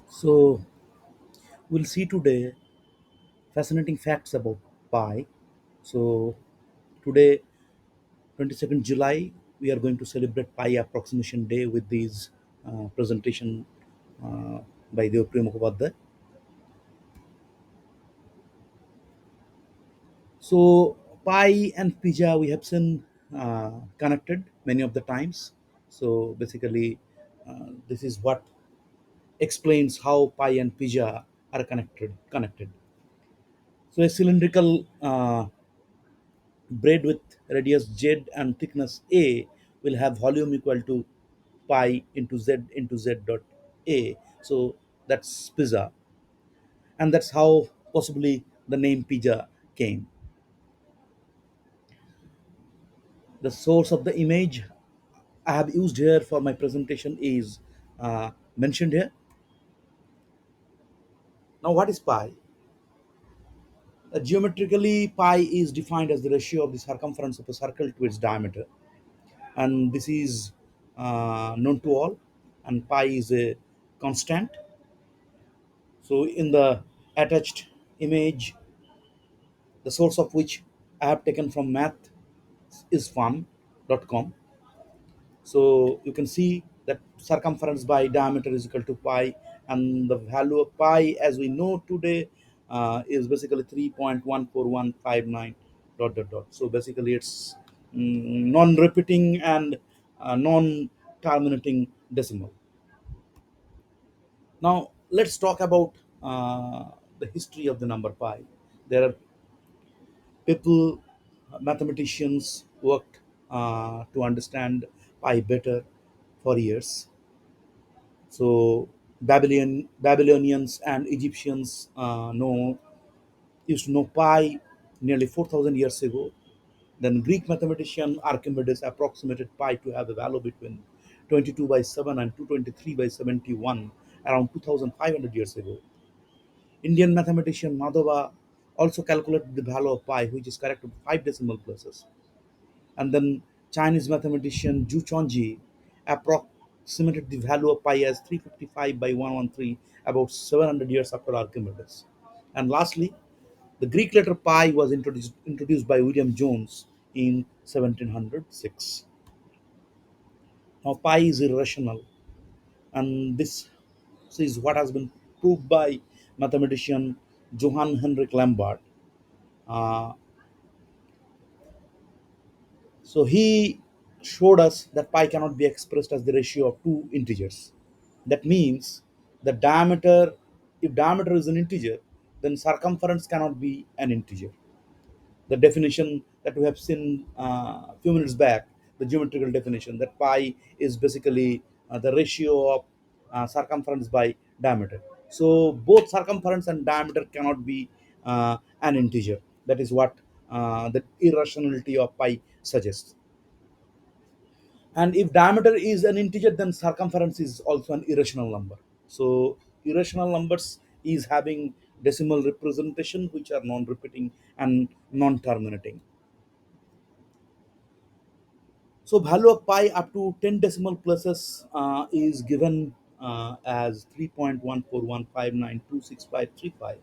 So we'll see today fascinating facts about pi. So today, 22nd July, we are going to celebrate Pi Approximation Day with these presentation uh, by Debapriyay Mukhopadhyay. So pi and pizza we have seen connected many of the times. So basically, this is what explains how pi and pizza are connected. So a cylindrical braid with radius z and thickness a will have volume equal to pi into z dot a. So that's pizza, and that's how possibly the name pizza came. The source of the image I have used here for my presentation is mentioned here. Now, what is pi? Geometrically, pi is defined as the ratio of the circumference of a circle to its diameter, and this is known to all. And pi is a constant. So, in the attached image, the source of which I have taken from math is fun.com. So you can see that circumference by diameter is equal to pi, and the value of pi, as we know today, is basically 3.14159 dot dot dot. So basically, it's non-repeating and non-terminating decimal. Now let's talk about the history of the number pi. There are people, mathematicians, worked to understand pi better for years. So Babylonians and Egyptians used to know pi nearly 4,000 years ago. Then Greek mathematician Archimedes approximated pi to have a value between 22 by 7 and 223 by 71 around 2,500 years ago. Indian mathematician Madhava also calculated the value of pi, which is correct to 5 decimal places. And then Chinese mathematician Zhu Chongji approximated the value of pi as 355 by 113 about 700 years after Archimedes. And lastly, the Greek letter pi was introduced by William Jones in 1706. Now, pi is irrational, and this is what has been proved by mathematician Johann Henrik Lambert. Uh, So he showed us that pi cannot be expressed as the ratio of two integers. That means the diameter, if diameter is an integer, then circumference cannot be an integer. The definition that we have seen a few minutes back, the geometrical definition, that pi is basically the ratio of circumference by diameter. So both circumference and diameter cannot be an integer. That is what the irrationality of pi suggests. And if diameter is an integer, then circumference is also an irrational number. So irrational numbers is having decimal representation which are non-repeating and non-terminating. So value of pi up to 10 decimal places is given as 3.14159265535.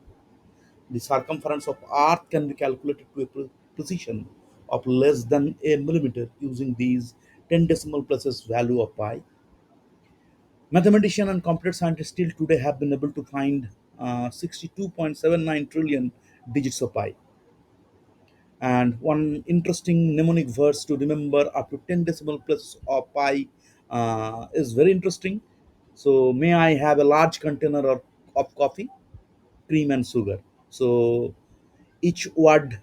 The circumference of earth can be calculated to a precision of less than a millimeter using these 10 decimal places value of pi. Mathematicians and computer scientists still today have been able to find 62.79 trillion digits of pi. And one interesting mnemonic verse to remember up to 10 decimal places of pi is very interesting. So, may I have a large container of coffee, cream, and sugar? So, each word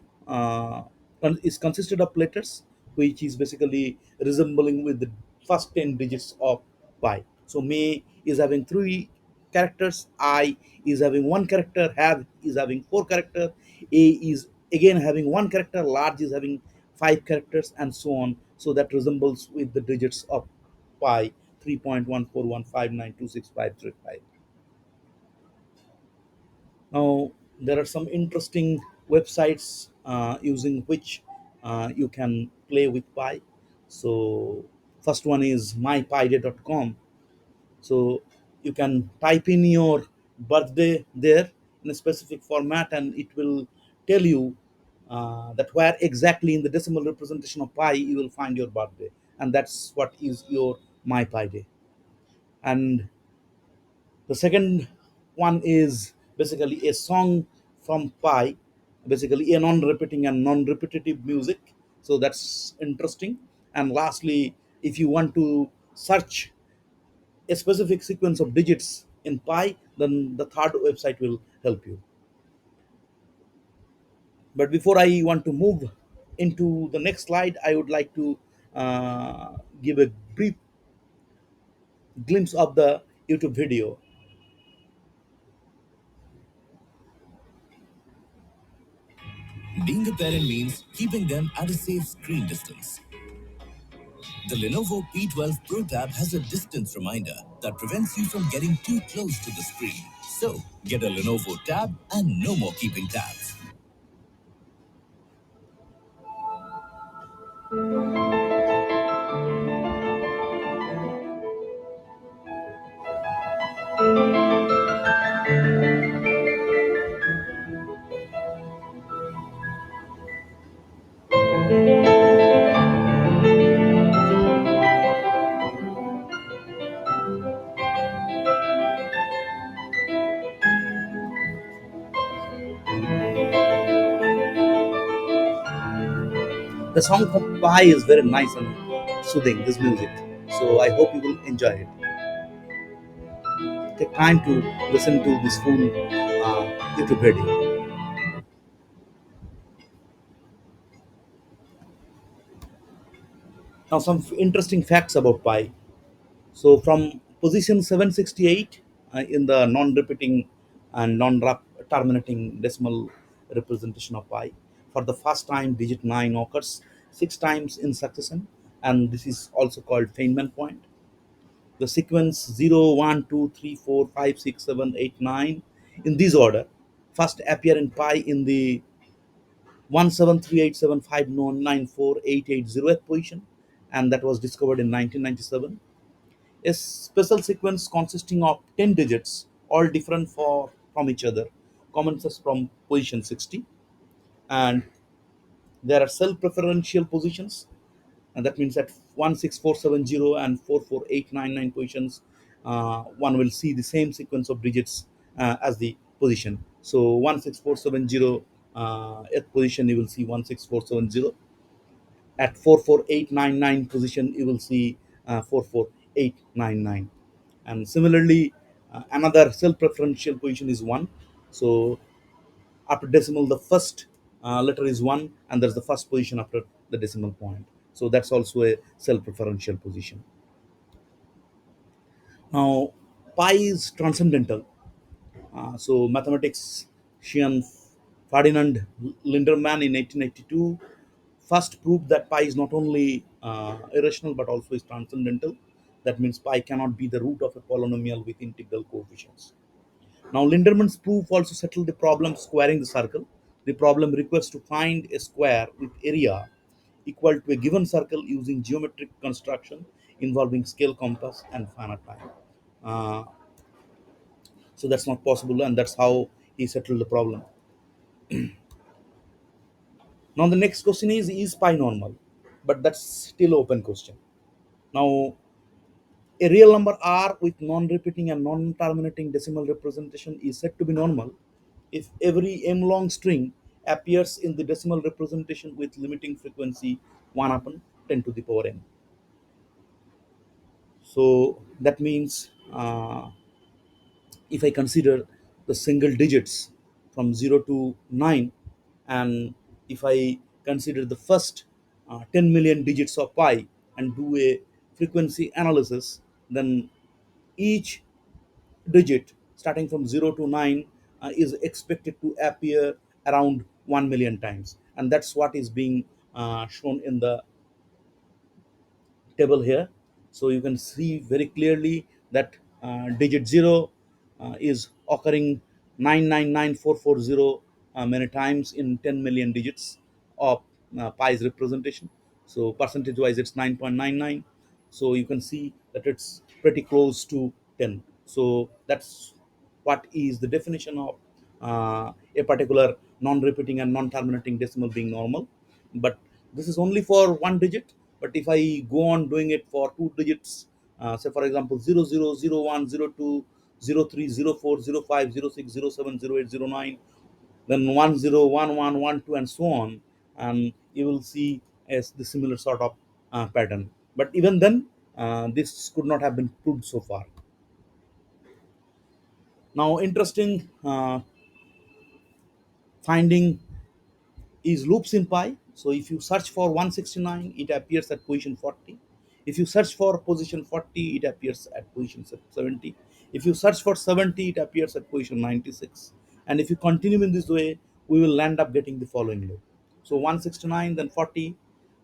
is consisted of letters which is basically resembling with the first 10 digits of pi. So may is having three characters, I is having one character, have is having four characters, a is again having one character, large is having five characters, and so on. So that resembles with the digits of pi, 3.141592655. Now, there are some interesting websites using which you can play with Pi. So, first one is mypiday.com. So, you can type in your birthday there in a specific format, and it will tell you that where exactly in the decimal representation of pi you will find your birthday, and that's what is your my pi day. And the second one is basically a song from pi, basically a non-repeating and non-repetitive music, so that's interesting. And lastly, if you want to search a specific sequence of digits in pi, then the third website will help you. But before I want to move into the next slide, I would like to give a brief glimpse of the YouTube video. Being a parent means keeping them at a safe screen distance. The Lenovo P12 Pro Tab has a distance reminder that prevents you from getting too close to the screen. So, get a Lenovo Tab and no more keeping tabs. The song from pi is very nice and soothing, this music, so I hope you will enjoy it. Take time to listen to this full YouTube video. Now, some interesting facts about pi. So, from position 768 in the non-repeating and non-terminating decimal representation of pi, for the first time, digit 9 occurs 6 times in succession, and this is also called Feynman point. The sequence 0, 1, 2, 3, 4, 5, 6, 7, 8, 9 in this order first appear in pi in the 17387594880th position, and that was discovered in 1997. A special sequence consisting of 10 digits, all different from each other, commences from position 60, and there are self-preferential positions, and that means at 16470 and 44899 positions, one will see the same sequence of digits as the position. So 16470 at position you will see 16470, at 44899 position you will see 44899, and similarly another self-preferential position is 1. So after decimal the first letter is 1, and there's the first position after the decimal point, so that's also a self-preferential position. Now, pi is transcendental. So mathematician Ferdinand Linderman in 1882 first proved that pi is not only irrational but also is transcendental. That means pi cannot be the root of a polynomial with integral coefficients. Now, Linderman's proof also settled the problem squaring the circle. The problem requires to find a square with area equal to a given circle using geometric construction involving scale compass and finite time. Uh, so that's not possible, and that's how he settled the problem. Now, the next question is pi normal? But that's still open question. Now, a real number r with non-repeating and non-terminating decimal representation is said to be normal if every m-long string appears in the decimal representation with limiting frequency 1 upon 10 to the power n. So that means if I consider the single digits from 0 to 9, and if I consider the first 10 million digits of pi and do a frequency analysis, then each digit starting from 0 to 9 is expected to appear around 1 million times, and that's what is being shown in the table here. So you can see very clearly that digit 0 is occurring 999440 many times in 10 million digits of pi's representation. So percentage wise it's 9.99, so you can see that it's pretty close to 10. So that's what is the definition of a particular non-repeating and non-terminating decimal being normal. But this is only for one digit. But if I go on doing it for two digits, say for example 00, 01, 02, 03, 04, 05, 06, 07, 08, 09, then 10, 11, 12, and so on, and you will see as the similar sort of pattern. But even then, this could not have been proved so far. Now, interesting finding is loops in pi. So if you search for 169, it appears at position 40. If you search for position 40, it appears at position 70. If you search for 70, it appears at position 96. And if you continue in this way, we will end up getting the following loop. So 169, then 40,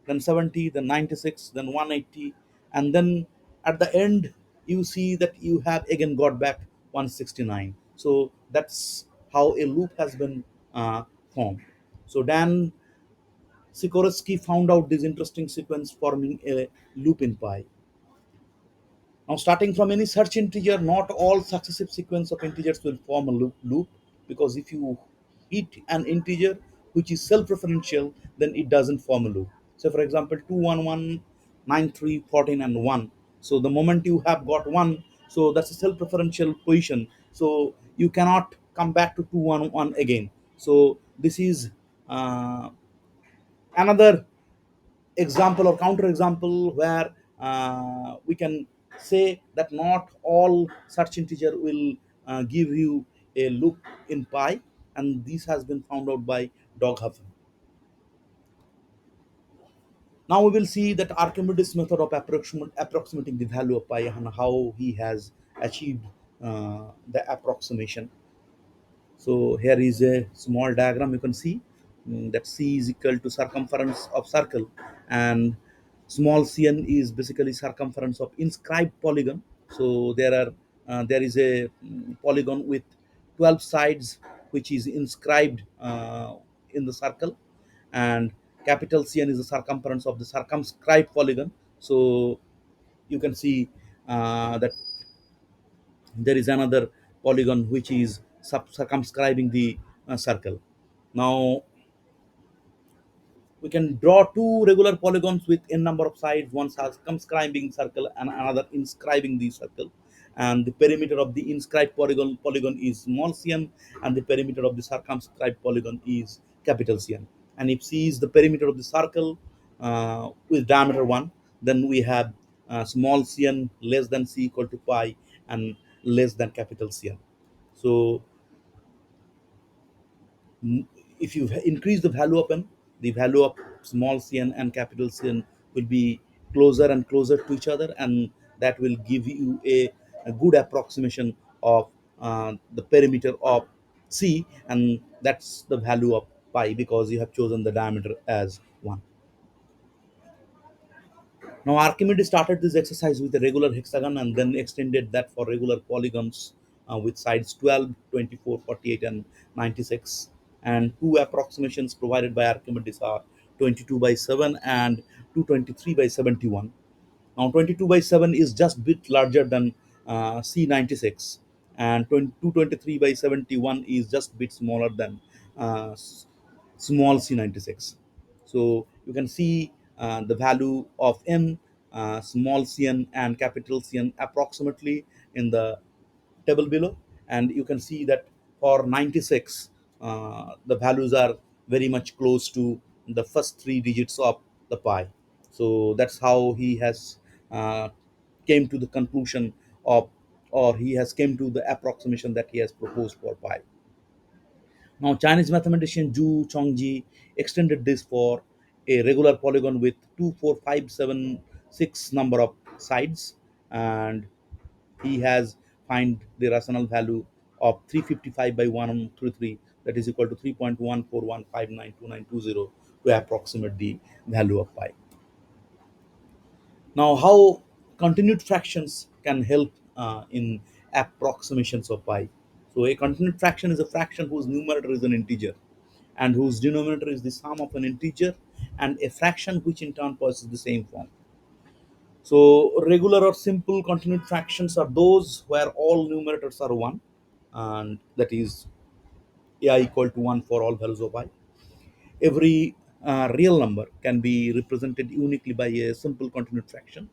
then 70, then 96, then 180, and then at the end you see that you have again got back 169. So that's how a loop has been formed. So Dan Sikorsky found out this interesting sequence forming a loop in pi. Now, starting from any search integer, not all successive sequence of integers will form a loop, because if you hit an integer which is self-referential, then it doesn't form a loop. So, for example, 211, 93, 14, and 1. So, the moment you have got 1, so that's a self-referential position. So, you cannot come back to 211 again. So, this is another example or counter example where we can say that not all search integer will give you a loop in pi, and this has been found out by Doghoffen. Now we will see that Archimedes method of approximating the value of pi and how he has achieved the approximation. So here is a small diagram. You can see that C is equal to circumference of circle, and small cn is basically circumference of inscribed polygon. So there is a polygon with 12 sides which is inscribed in the circle, and capital Cn is the circumference of the circumscribed polygon. So you can see that there is another polygon which is circumscribing the circle. Now we can draw two regular polygons with n number of sides, one circumscribing circle and another inscribing the circle. And the perimeter of the inscribed polygon is small cn, and the perimeter of the circumscribed polygon is capital Cn. And if C is the perimeter of the circle with diameter 1, then we have small cn less than c equal to pi and less than capital Cn. So if you increase the value of n, the value of small cn and capital Cn will be closer and closer to each other, and that will give you a good approximation of the perimeter of C, and that's the value of pi because you have chosen the diameter as 1. Now, Archimedes started this exercise with a regular hexagon and then extended that for regular polygons with sides 12, 24, 48, and 96. And two approximations provided by Archimedes are 22 by 7 and 223 by 71. Now, 22 by 7 is just bit larger than C96, and 223 by 71 is just bit smaller than uh, small c96. So you can see the value of n, small cn and capital Cn approximately in the table below, and you can see that for 96 the values are very much close to the first three digits of the pi. So that's how he has uh, came to the conclusion of, or he has came to the approximation that he has proposed for pi. Now, Chinese mathematician Zhu Chongji extended this for a regular polygon with 24576 number of sides, and he has find the rational value of 355 by 133, that is equal to 3.14159292 to approximate the value of pi. Now, how continued fractions can help in approximations of pi. So, a continued fraction is a fraction whose numerator is an integer and whose denominator is the sum of an integer and a fraction which in turn possesses the same form. So, regular or simple continued fractions are those where all numerators are 1, and that is ai equal to 1 for all values of I. Every real number can be represented uniquely by a simple continued fraction.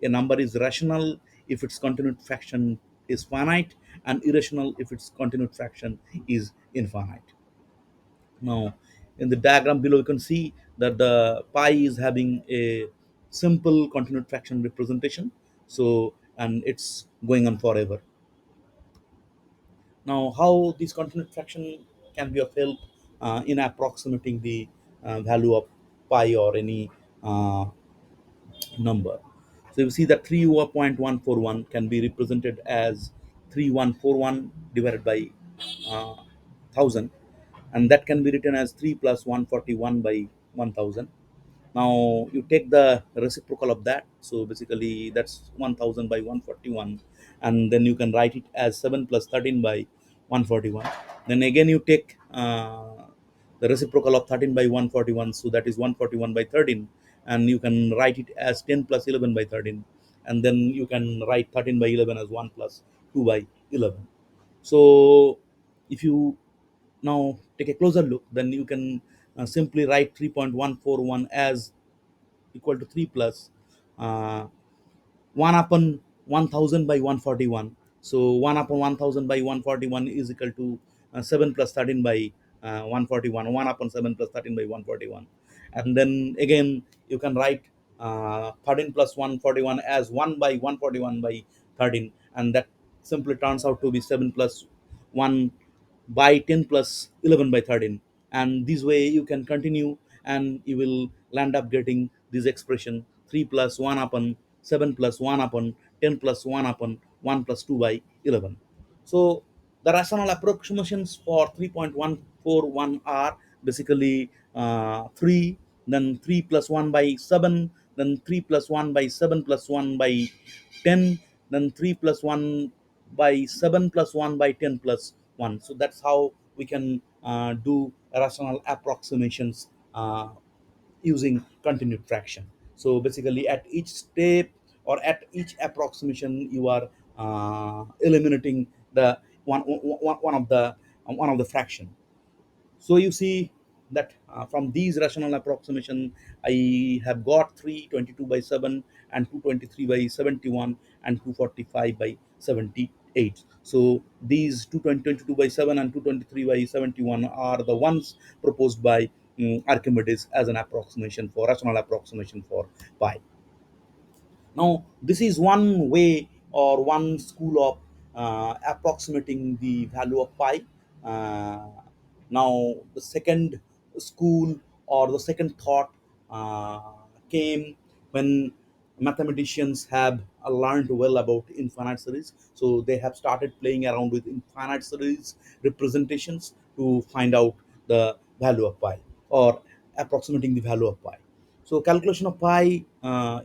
A number is rational if its continued fraction is finite, and irrational if its continued fraction is infinite. Now, in the diagram below, you can see that the pi is having a simple continued fraction representation. So, and it's going on forever. Now, how this continued fraction can be of help in approximating the value of pi or any uh, number. So you see that 3.141 can be represented as 3141 divided by 1000, and that can be written as 3 plus 141 by 1000. Now you take the reciprocal of that, so basically that's 1000 by 141, and then you can write it as 7 plus 13 by 141. Then again you take the reciprocal of 13 by 141, so that is 141 by 13, and you can write it as 10 plus 11 by 13, and then you can write 13 by 11 as 1 plus 2 by 11. So if you now take a closer look, then you can simply write 3.141 as equal to 3 plus uh, 1 upon 1000 by 141. So 1 upon 1000 by 141 is equal to 7 plus 13 by 141. 1 upon 7 plus 13 by 141. And then again, you can write 13 plus 141 as 1 by 141 by 13. And that simply turns out to be 7 plus 1 by 10 plus 11 by 13. And this way you can continue, and you will land up getting this expression 3 plus 1 upon 7 plus 1 upon 10 plus 1 upon 1 plus 2 by 11. So the rational approximations for 3.141 are basically 3, then 3 plus 1 by 7, then 3 plus 1 by 7 plus 1 by 10, then 3 plus 1 by 7 plus 1 by 10 plus 1. So that's how we can do rational approximations using continued fraction. So basically, at each step or at each approximation, you are eliminating the one of the fraction. So you see that from these rational approximation, I have got 322 by 7 and 223 by 71 and 245 by 78. So these 222 by 7 and 223 by 71 are the ones proposed by Archimedes as an approximation for rational approximation for pi. Now, this is one way or one school of approximating the value of pi. Uh, Now, the second school or the second thought uh, came when mathematicians have learned well about infinite series. So they have started playing around with infinite series representations to find out the value of pi or approximating the value of pi. So calculation of pi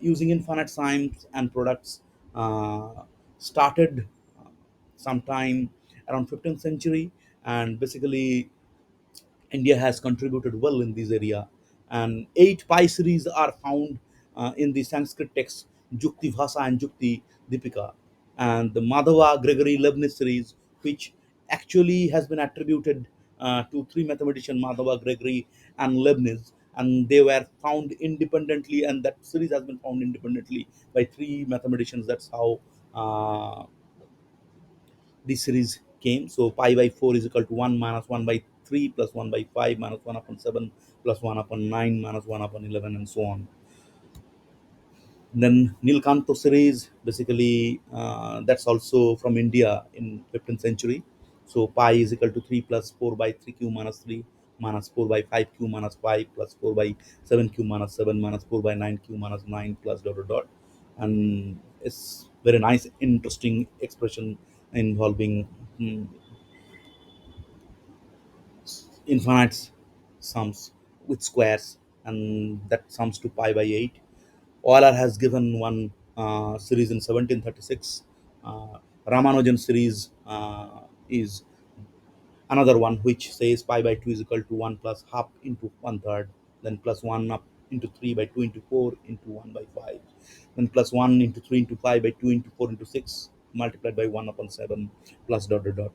using infinite signs and products started sometime around 15th century, and basically India has contributed well in this area. And 8 pi series are found in the Sanskrit texts Jukti Bhasa and Jukti Dipika, and the Madhava Gregory Leibniz series, which actually has been attributed to three mathematicians, Madhava, Gregory, and Leibniz, and they were found independently, and that series has been found independently by three mathematicians. That's how this series came. So pi by 4 is equal to 1 minus 1 by 3 plus 1 by 5 minus 1 upon 7 plus 1 upon 9 minus 1 upon 11 and so on. Then Nilkanto series, basically that's also from India in 15th century. So pi is equal to 3 plus 4 by 3q minus 3 minus 4 by 5q minus 5 plus 4 by 7q minus 7 minus 4 by 9q minus 9 plus dot dot dot. And it's very nice, interesting expression involving infinite sums with squares, and that sums to pi by 8. Euler has given one series in 1736. Ramanujan series is another one which says pi by 2 is equal to 1 plus half into 1 third, then plus 1 up into 3 by 2 into 4 into 1 by 5, then plus 1 into 3 into 5 by 2 into 4 into 6 multiplied by 1 upon 7 plus dot dot dot.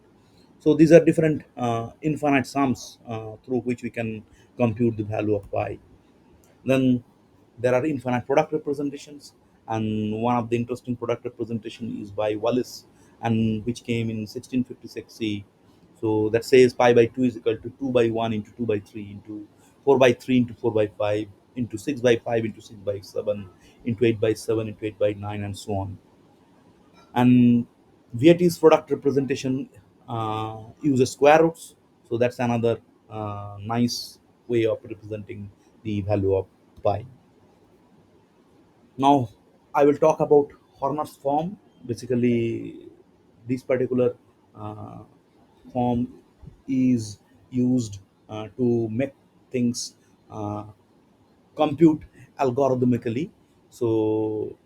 So these are different infinite sums through which we can compute the value of pi. Then there are infinite product representations, and one of the interesting product representation is by Wallis, and which came in 1656 C. So that says pi by 2 is equal to 2 by 1 into 2 by 3 into 4 by 3 into 4 by 5 into 6 by 5 into 6 by 7 into 8 by 7 into 8 by 9, and so on. And VAT's product representation uses square roots, so that's another nice way of representing the value of pi. Now I will talk about Horner's form. Basically, this particular uh, form is used to make things uh, compute algorithmically. So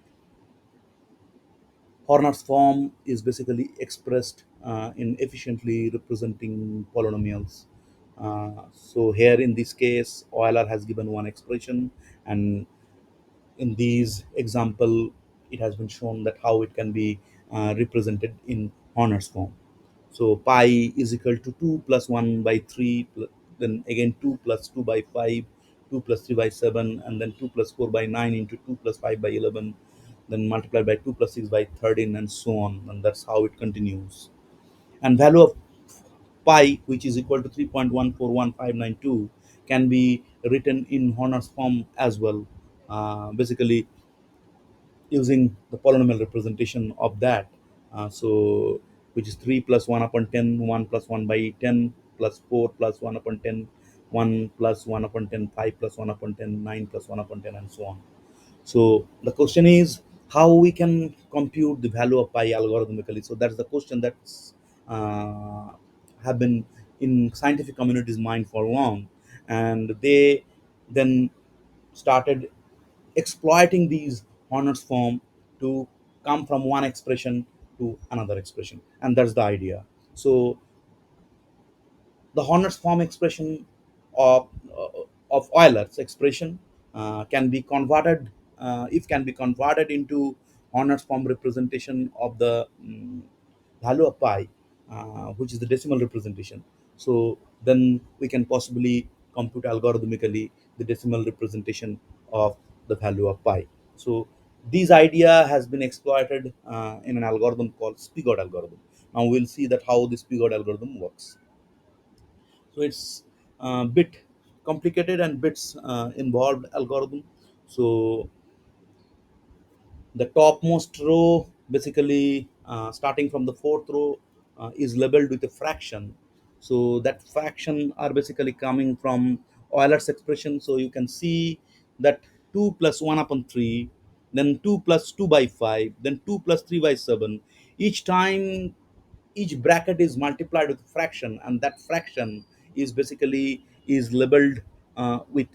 Horner's form is basically expressed in efficiently representing polynomials. So here in this case, Euler has given one expression, and in these example, it has been shown that how it can be represented in Horner's form. So pi is equal to 2 plus 1 by 3, then again 2 plus 2 by 5, 2 plus 3 by 7, and then 2 plus 4 by 9 into 2 plus 5 by 11, then multiplied by 2 plus 6 by 13, and so on. And that's how it continues. And value of pi, which is equal to 3.141592, can be written in Horner's form as well. Basically, using the polynomial representation of that. So, which is 3 plus 1 upon 10, 1 plus 1 by 10, plus 4 plus 1 upon 10, 1 plus 1 upon 10, 5 plus 1 upon 10, 9 plus 1 upon 10, and so on. So the question is how we can compute the value of pi algorithmically. So that's the question that's uh, have been in scientific community's mind for long, and they then started exploiting these Horner's form to come from one expression to another expression, and that's the idea. So the Horner's form expression of Euler's expression can be converted, if can be converted into Horner's form representation of the value of pi, which is the decimal representation. So then we can possibly compute algorithmically the decimal representation of the value of pi. So this idea has been exploited in an algorithm called Spigot algorithm. Now we'll see that how this Spigot algorithm works. So it's a bit complicated and bits involved algorithm. So the topmost row, basically starting from the fourth row, is labeled with a fraction. So that fraction are basically coming from Euler's expression. So you can see that 2 plus 1 upon 3, then 2 plus 2 by 5, then 2 plus 3 by 7. Each time each bracket is multiplied with a fraction, and that fraction is basically is labeled with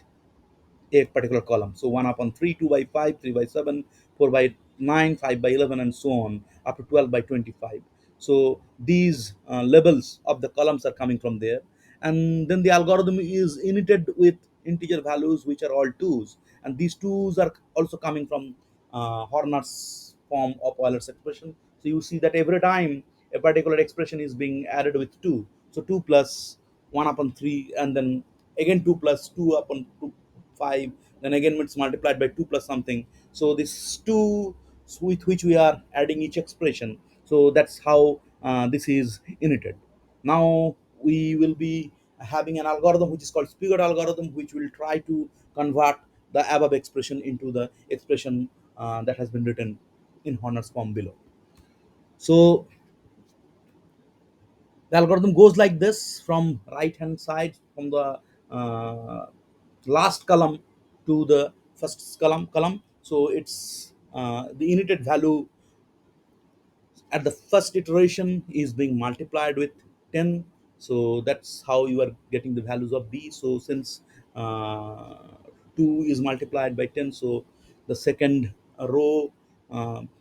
a particular column. So 1 upon 3, 2 by 5, 3 by 7, 4 by 9, 5 by 11, and so on up to 12 by 25. So these labels of the columns are coming from there. And then the algorithm is initted with integer values which are all twos. And these twos are also coming from Horner's form of Euler's expression. So you see that every time a particular expression is being added with 2. So 2 plus 1 upon 3, and then again 2 plus 2 upon 2 5, then again it's multiplied by 2 plus something. So this 2 with which we are adding each expression, so that's how this is initted. Now we will be having an algorithm which is called Spigot algorithm, which will try to convert the above expression into the expression that has been written in Horner's form below. So the algorithm goes like this from right hand side, from the uh, last column to the first column. So it's the initted value at the first iteration is being multiplied with 10. So that's how you are getting the values of b. So since uh, 2 is multiplied by 10, so the second row,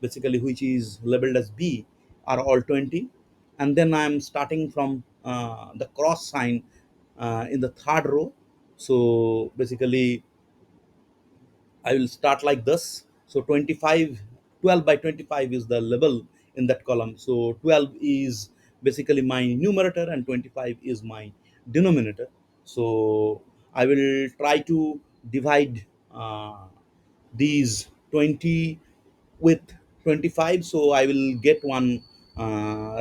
basically which is labeled as b, are all 20. And then I'm starting from the cross sign in the third row. So basically I will start like this. So 25, 12 by 25 is the level in that column. So 12 is basically my numerator and 25 is my denominator. So I will try to divide these 20 with 25, so I will get one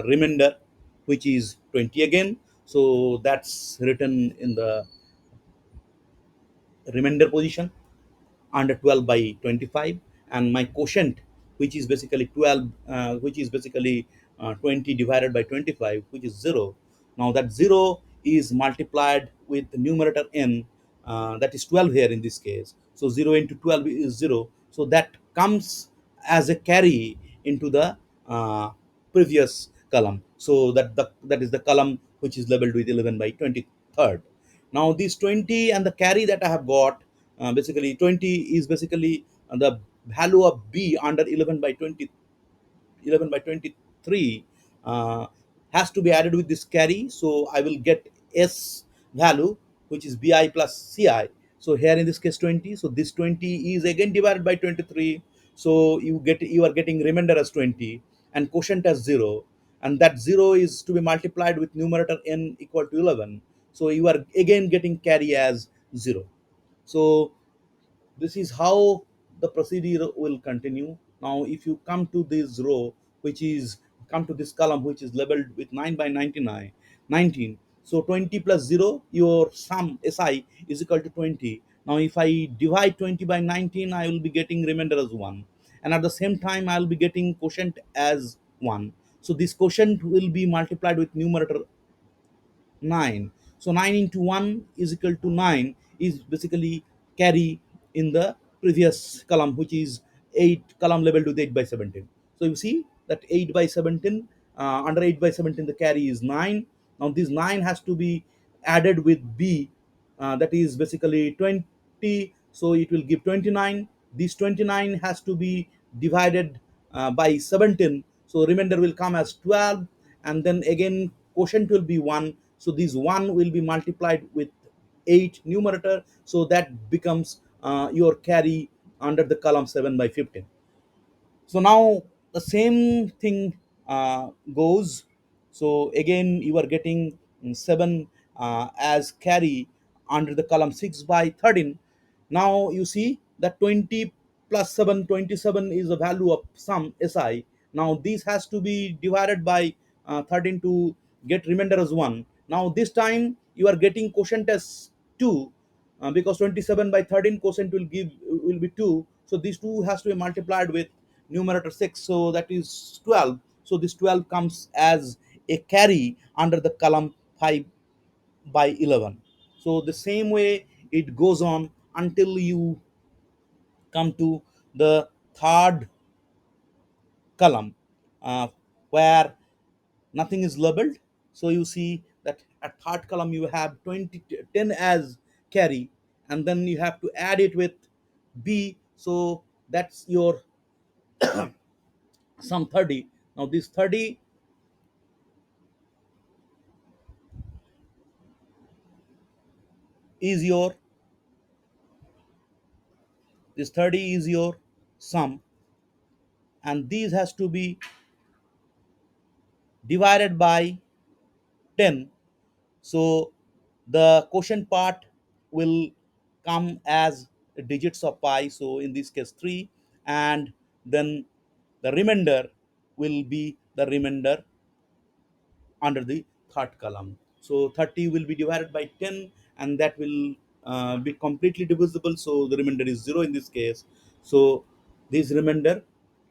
remainder which is 20 again. So that's written in the remainder position under 12 by 25, and my quotient which is basically 12, which is basically 20 divided by 25, which is 0. Now that 0 is multiplied with the numerator n, that is 12 here in this case. So 0 into 12 is 0, so that comes as a carry into the uh, previous column. So that is the column which is labeled with 11 by 23rd. Now this 20 and the carry that I have got, basically 20 is basically the value of b under 11 by 20, 11 by 23, uh, has to be added with this carry. So I will get s value which is bi plus ci. So here in this case 20, so this 20 is again divided by 23, so you are getting remainder as 20 and quotient as 0, and that 0 is to be multiplied with numerator n equal to 11, so you are again getting carry as 0. So this is how the procedure will continue. Now if you come to this row, which is come to this column which is labeled with 9 by 99 19, so 20 plus 0, your sum si is equal to 20. Now if I divide 20 by 19, I will be getting remainder as 1, and at the same time I will be getting quotient as 1. So this quotient will be multiplied with numerator 9. So 9 into 1 is equal to 9 is basically carry in the previous column, which is 8, column labeled with 8 by 17. So you see that 8 by 17, under 8 by 17 the carry is 9. Now this 9 has to be added with b, that is basically 20, so it will give 29. This 29 has to be divided by 17, so remainder will come as 12, and then again quotient will be 1, so this 1 will be multiplied with 8 numerator, so that becomes your carry under the column 7 by 15. So now the same thing goes. So again you are getting 7 as carry under the column 6 by 13. Now you see that 20 plus 7, 27 is the value of sum si. Now this has to be divided by 13 to get remainder as 1. Now this time you are getting quotient as 2, because 27 by 13 quotient will be 2, so these two has to be multiplied with numerator 6, so that is 12. So this 12 comes as a carry under the column 5 by 11. So the same way it goes on until you come to the third column, where nothing is labeled. So you see that at third column you have 20 10 as carry, and then you have to add it with b, so that's your sum 30. Now this 30 is your this 30 is your sum, and these has to be divided by 10. So the quotient part will come as digits of pi, so in this case 3, and then the remainder will be the remainder under the third column. So 30 will be divided by 10, and that will be completely divisible, so the remainder is 0 in this case. So this remainder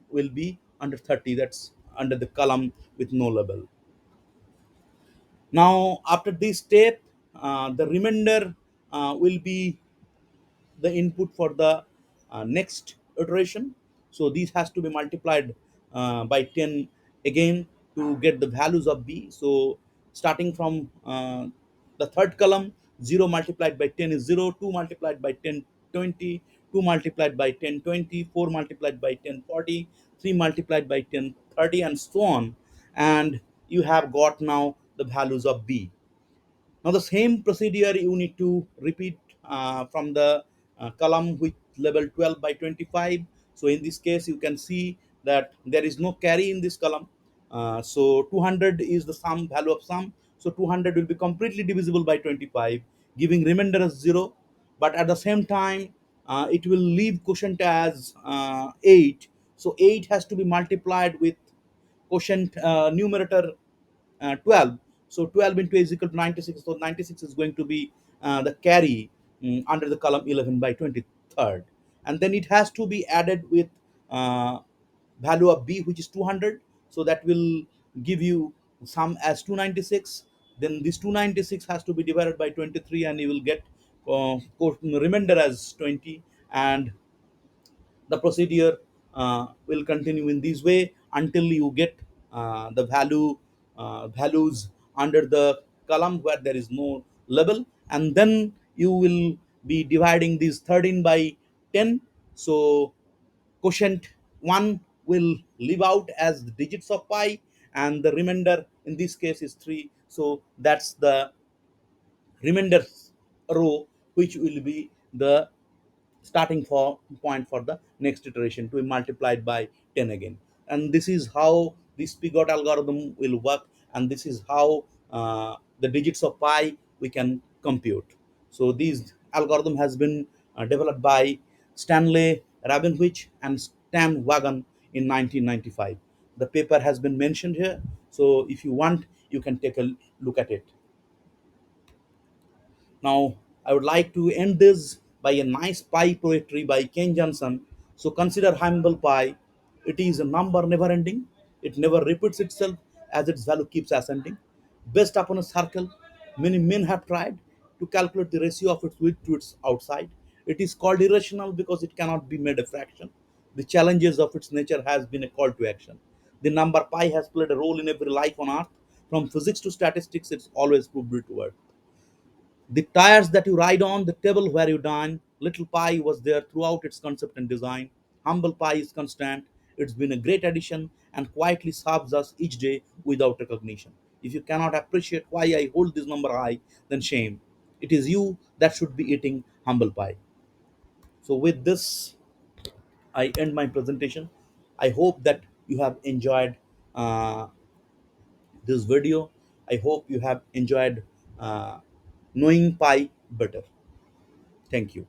will be under 30, that's under the column with no label. Now after this step, the remainder will be the input for the next iteration. So these has to be multiplied by 10 again to get the values of b. So starting from the third column, 0 multiplied by 10 is 0, 2 multiplied by 10 20, 2 multiplied by 10 20, 4 multiplied by 10 40, 3 multiplied by 10 30, and so on. And you have got now the values of b. Now the same procedure you need to repeat from the column with level 12 by 25. So in this case you can see that there is no carry in this column. So 200 is the sum value of sum. So 200 will be completely divisible by 25, giving remainder as 0. But at the same time, it will leave quotient as 8. So 8 has to be multiplied with quotient numerator 12. So 12 into 8 is equal to 96. So 96 is going to be the carry under the column 11 by 23rd. And then it has to be added with uh, value of b, which is 200. So that will give you sum as 296. Then this 296 has to be divided by 23, and you will get remainder as 20. And the procedure will continue in this way until you get the values under the column where there is no label, and then you will be dividing these 13 by 10. So quotient 1 will leave out as the digits of pi, and the remainder in this case is 3. So that's the remainder row, which will be the starting for point for the next iteration to be multiplied by 10 again. And this is how this Spigot algorithm will work, and this is how the digits of pi we can compute. So this algorithm has been developed by Stanley Rabinowitz and Stan Wagon in 1995. The paper has been mentioned here, so if you want, you can take a look at it. Now, I would like to end this by a nice pi poetry by Ken Johnson. So, consider humble pi. It is a number never ending. It never repeats itself as its value keeps ascending. Based upon a circle, many men have tried to calculate the ratio of its width to its outside. It is called irrational because it cannot be made a fraction. The challenges of its nature has been a call to action. The number pi has played a role in every life on earth. From physics to statistics, it's always proved it to work. The tires that you ride on, the table where you dine, little pie was there throughout its concept and design. Humble pie is constant. It's been a great addition and quietly serves us each day without recognition. If you cannot appreciate why I hold this number high, then shame. It is you that should be eating humble pie. So, with this, I end my presentation. I hope that you have enjoyed uh, this video. I hope you have enjoyed knowing pie better. Thank you.